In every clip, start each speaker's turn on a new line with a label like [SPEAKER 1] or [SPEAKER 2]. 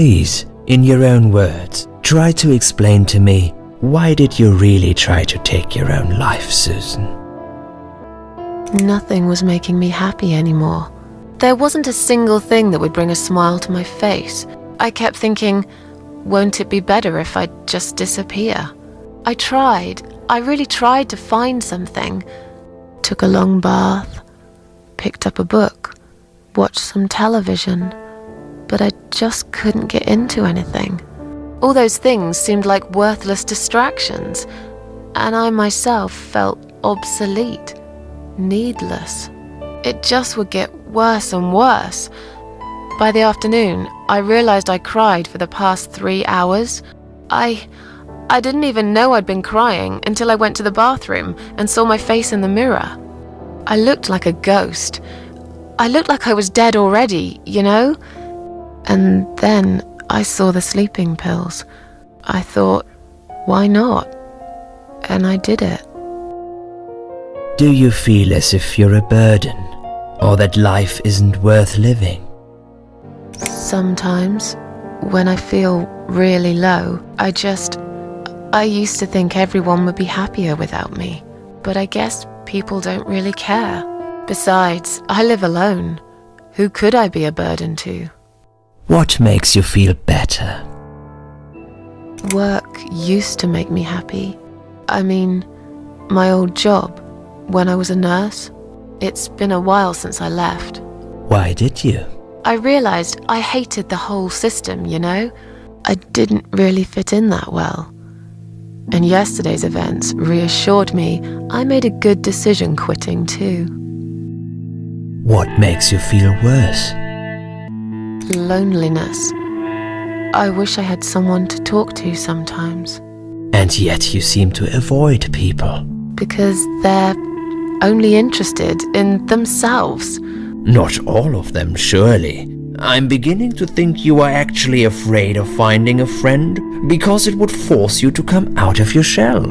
[SPEAKER 1] Please, in your own words, try to explain to me, why did you really try to take your own life, Susan?
[SPEAKER 2] Nothing was making me happy anymore. There wasn't a single thing that would bring a smile to my face. I kept thinking, won't it be better if I just disappear? I really tried to find something. Took a long bath, picked up a book, watched some television, but I just couldn't get into anything. All those things seemed like worthless distractions, and I myself felt obsolete, needless. It just would get worse and worse. By the afternoon, I realized I cried for the past 3 hours. I didn't even know I'd been crying until I went to the bathroom and saw my face in the mirror. I looked like a ghost. I looked like I was dead already, you know? And then I saw the sleeping pills. I thought, why not? And I did it.
[SPEAKER 1] Do you feel as if you're a burden, or that life isn't worth living?
[SPEAKER 2] Sometimes, when I feel really low, I used to think everyone would be happier without me. But I guess people don't really care. Besides, I live alone. Who could I be a burden to?
[SPEAKER 1] What makes you feel better?
[SPEAKER 2] Work used to make me happy. I mean, my old job, when I was a nurse. It's been a while since I left.
[SPEAKER 1] Why did you?
[SPEAKER 2] I realized I hated the whole system, you know? I didn't really fit in that well. And yesterday's events reassured me I made a good decision quitting too.
[SPEAKER 1] What makes you feel worse?
[SPEAKER 2] Loneliness. I wish I had someone to talk to sometimes.
[SPEAKER 1] And yet you seem to avoid people.
[SPEAKER 2] Because they're only interested in themselves.
[SPEAKER 1] Not all of them, surely. I'm beginning to think you are actually afraid of finding a friend because it would force you to come out of your shell.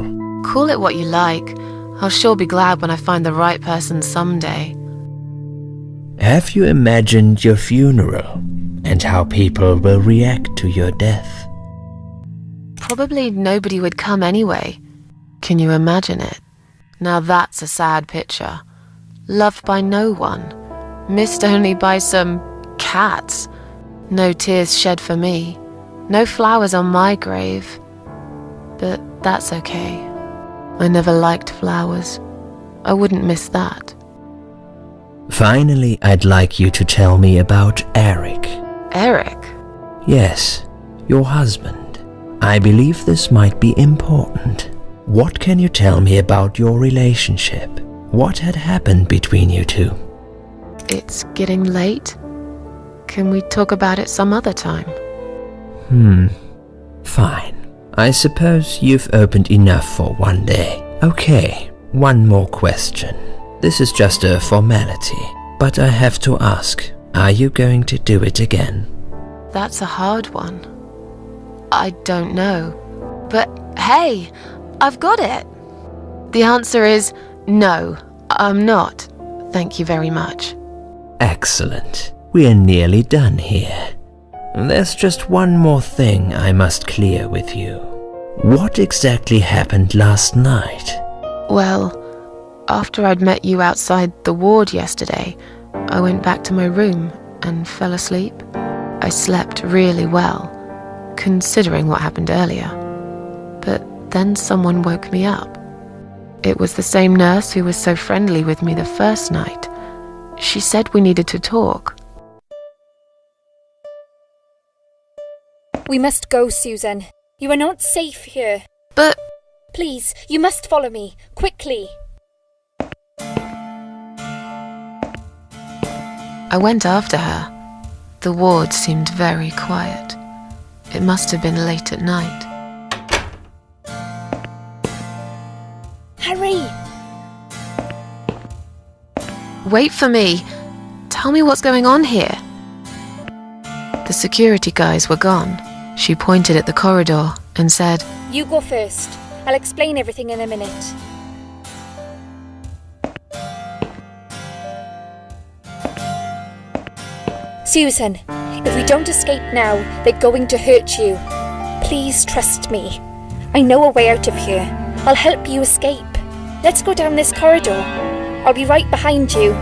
[SPEAKER 2] Call it what you like. I'll sure be glad when I find the right person someday.
[SPEAKER 1] Have you imagined your funeral and how people will react to your death?
[SPEAKER 2] Probably nobody would come anyway. Can you imagine it? Now that's a sad picture. Loved by no one. Missed only by some cats. No tears shed for me. No flowers on my grave. But that's okay. I never liked flowers. I wouldn't miss that.
[SPEAKER 1] Finally, I'd like you to tell me about Eric.
[SPEAKER 2] Eric?
[SPEAKER 1] Yes, your husband. I believe this might be important. What can you tell me about your relationship? What had happened between you two?
[SPEAKER 2] It's getting late. Can we talk about it some other time?
[SPEAKER 1] Fine. I suppose you've opened enough for one day. Okay, one more question. This is just a formality, but I have to ask, are you going to do it again?
[SPEAKER 2] That's a hard one. I don't know. But hey, I've got it. The answer is no, I'm not. Thank you very much.
[SPEAKER 1] Excellent. We're nearly done here. There's just one more thing I must clear with you. What exactly happened last night?
[SPEAKER 2] Well, after I'd met you outside the ward yesterday, I went back to my room and fell asleep. I slept really well, considering what happened earlier. But then someone woke me up. It was the same nurse who was so friendly with me the first night. She said we needed to talk.
[SPEAKER 3] We must go, Susan. You are not safe here.
[SPEAKER 2] But...
[SPEAKER 3] Please, you must follow me, quickly.
[SPEAKER 2] I went after her. The ward seemed very quiet. It must have been late at night.
[SPEAKER 3] Hurry!
[SPEAKER 2] Wait for me. Tell me what's going on here. The security guys were gone. She pointed at the corridor and said,
[SPEAKER 3] You go first. I'll explain everything in a minute. Susan, If we don't escape now, they're going to hurt you. Please trust me. I know a way out of here. I'll help you escape. Let's go down this corridor. I'll be right behind you.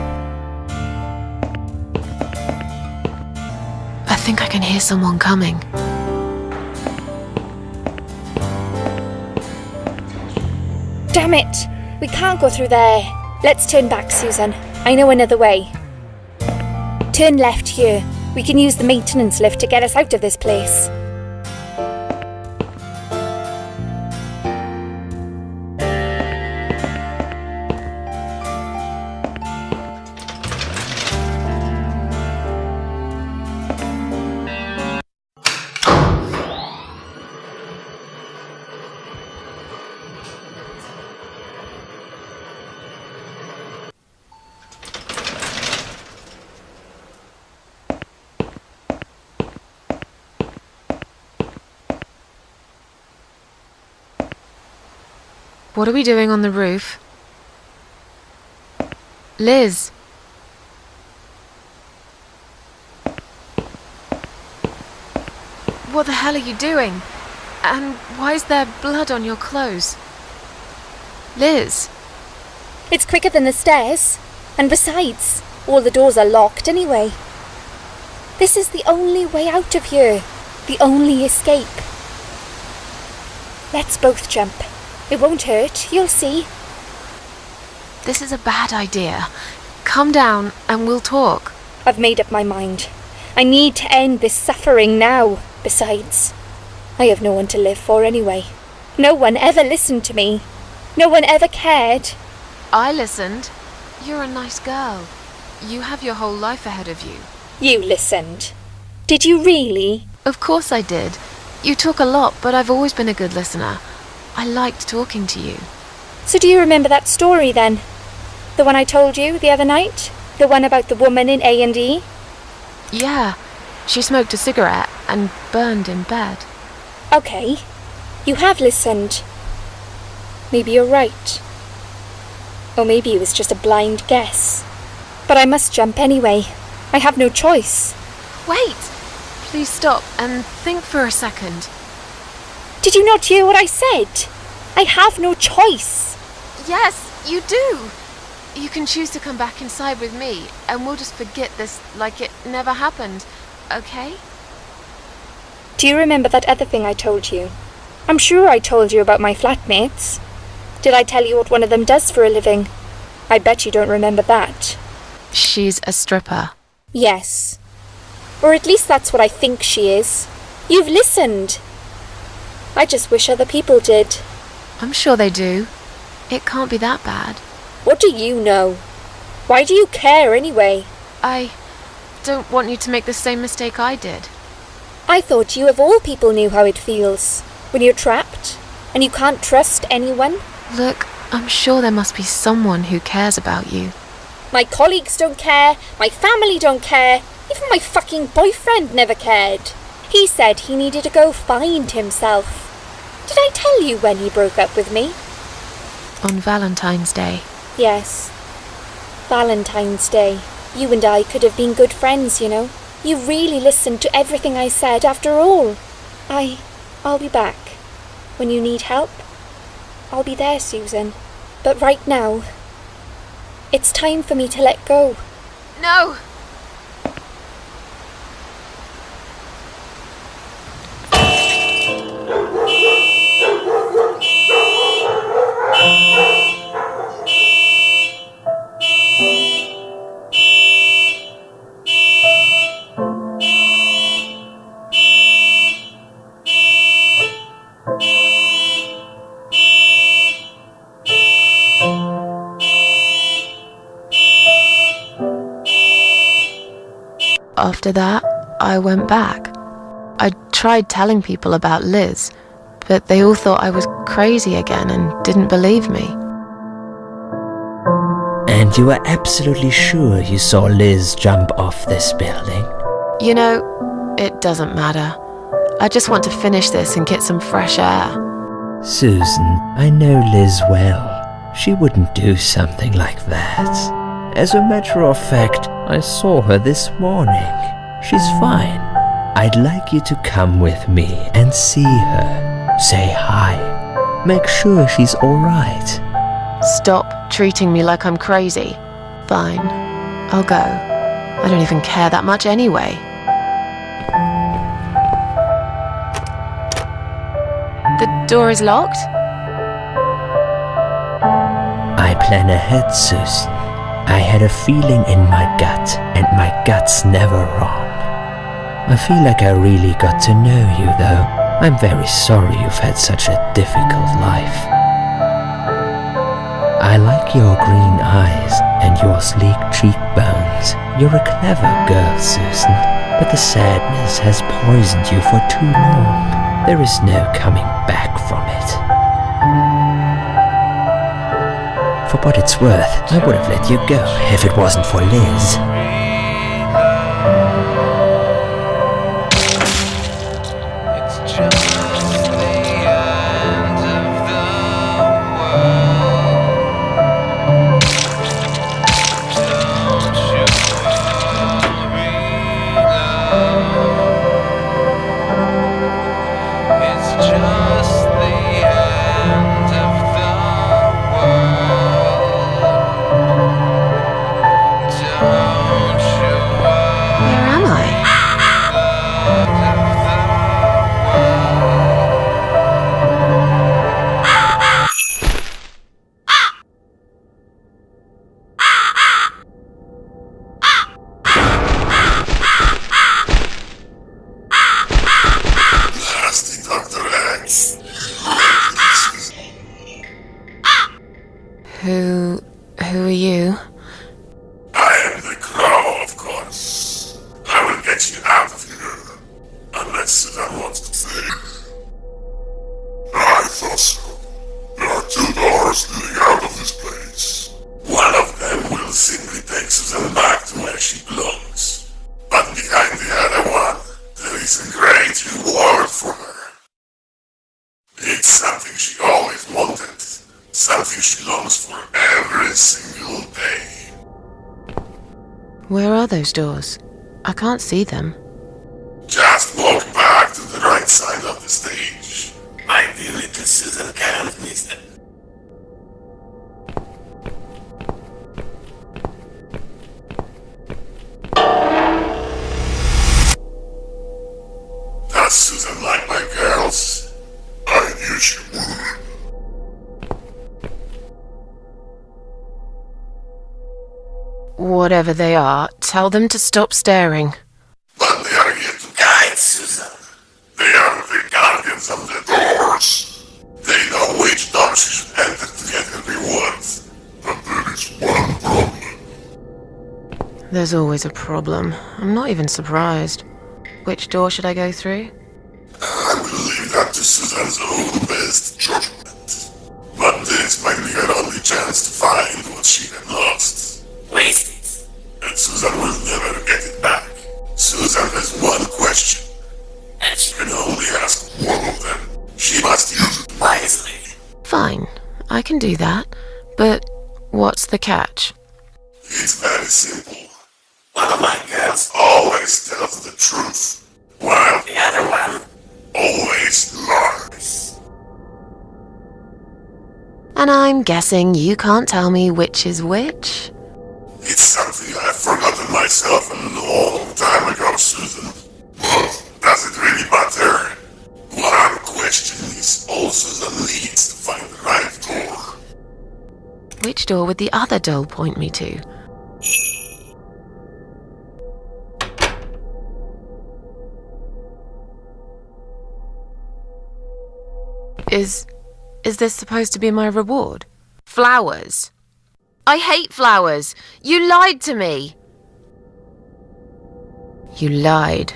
[SPEAKER 2] I think I can hear someone coming.
[SPEAKER 3] Damn it! We can't go through there. Let's turn back, Susan. I know another way. Turn left here. We can use the maintenance lift to get us out of this place.
[SPEAKER 2] What are we doing on the roof? Liz! What the hell are you doing? And why is there blood on your clothes? Liz!
[SPEAKER 3] It's quicker than the stairs. And besides, all the doors are locked anyway. This is the only way out of here. The only escape. Let's both jump. It won't hurt, you'll see.
[SPEAKER 2] This is a bad idea. Come down and we'll talk.
[SPEAKER 3] I've made up my mind. I need to end this suffering now. Besides, I have no one to live for anyway. No one ever listened to me. No one ever cared.
[SPEAKER 2] I listened. You're a nice girl. You have your whole life ahead of you.
[SPEAKER 3] You listened. Did you really?
[SPEAKER 2] Of course I did. You talk a lot, but I've always been a good listener. I liked talking to you.
[SPEAKER 3] So do you remember that story then? The one I told you the other night? The one about the woman in A&E?
[SPEAKER 2] Yeah. She smoked a cigarette and burned in bed.
[SPEAKER 3] Okay. You have listened. Maybe you're right. Or maybe it was just a blind guess. But I must jump anyway. I have no choice.
[SPEAKER 2] Wait! Please stop and think for a second.
[SPEAKER 3] Did you not hear what I said? I have no choice.
[SPEAKER 2] Yes, you do. You can choose to come back inside with me, and we'll just forget this like it never happened, okay?
[SPEAKER 3] Do you remember that other thing I told you? I'm sure I told you about my flatmates. Did I tell you what one of them does for a living? I bet you don't remember that.
[SPEAKER 2] She's a stripper.
[SPEAKER 3] Yes. Or at least that's what I think she is. You've listened. I just wish other people did.
[SPEAKER 2] I'm sure they do. It can't be that bad.
[SPEAKER 3] What do you know? Why do you care anyway?
[SPEAKER 2] I don't want you to make the same mistake I did.
[SPEAKER 3] I thought you of all people knew how it feels. When you're trapped, and you can't trust anyone.
[SPEAKER 2] Look, I'm sure there must be someone who cares about you.
[SPEAKER 3] My colleagues don't care, my family don't care, even my fucking boyfriend never cared. He said he needed to go find himself. Did I tell you when he broke up with me?
[SPEAKER 2] On Valentine's Day.
[SPEAKER 3] Yes. Valentine's Day. You and I could have been good friends, you know. You really listened to everything I said after all. I'll be back. When you need help, I'll be there, Susan. But right now, it's time for me to let go.
[SPEAKER 2] No! After that, I went back. I tried telling people about Liz, but they all thought I was crazy again and didn't believe me.
[SPEAKER 1] And you were absolutely sure you saw Liz jump off this building?
[SPEAKER 2] You know, it doesn't matter. I just want to finish this and get some fresh air.
[SPEAKER 1] Susan, I know Liz well. She wouldn't do something like that. As a matter of fact, I saw her this morning. She's fine. I'd like you to come with me and see her. Say hi. Make sure she's alright.
[SPEAKER 2] Stop treating me like I'm crazy. Fine, I'll go. I don't even care that much anyway. The door is locked?
[SPEAKER 1] I plan ahead, Susan. I had a feeling in my gut, and my gut's never wrong. I feel like I really got to know you, though. I'm very sorry you've had such a difficult life. I like your green eyes and your sleek cheekbones. You're a clever girl, Susan, but the sadness has poisoned you for too long. There is no coming back from it. For what it's worth, I would have let you go if it wasn't for Liz.
[SPEAKER 2] Who are you?
[SPEAKER 4] I am the Crow, of course. I will get you out of here. Unless Susan wants to stay. I thought so. There are 2 doors leading out of this place. One of them will simply take Susan back to where she belongs. But behind the other one, there is a great reward for her. It's something she always wanted. Something she longs for every single day.
[SPEAKER 2] Where are those doors? I can't see them.
[SPEAKER 4] Just walk back to the right side of the stage. My dear little Susan can't miss them. Does Susan like my girls? I knew she would.
[SPEAKER 2] Whatever they are, tell them to stop staring.
[SPEAKER 4] But they are here to guide Susan. They are the guardians of the doors. They know which door she should enter to get her rewards. But there is one problem.
[SPEAKER 2] There's always a problem. I'm not even surprised. Which door should I go through?
[SPEAKER 4] I will leave that to Susan's own best judgment. But this might be her only chance to find what she had lost. Waste it. And Susan will never get it back. Susan has one question. And she can only ask one of them. She must use it wisely.
[SPEAKER 2] Fine, I can do that. But what's the catch?
[SPEAKER 4] It's very simple. One of my girls always tells the truth, while the other one always lies.
[SPEAKER 2] And I'm guessing you can't tell me which is which?
[SPEAKER 4] It's something I've forgotten myself a long time ago, Susan. But does it really matter? One question is all Susan needs to find the right door.
[SPEAKER 2] Which door would the other doll point me to? Is this supposed to be my reward? Flowers. I hate flowers. You lied to me. You lied.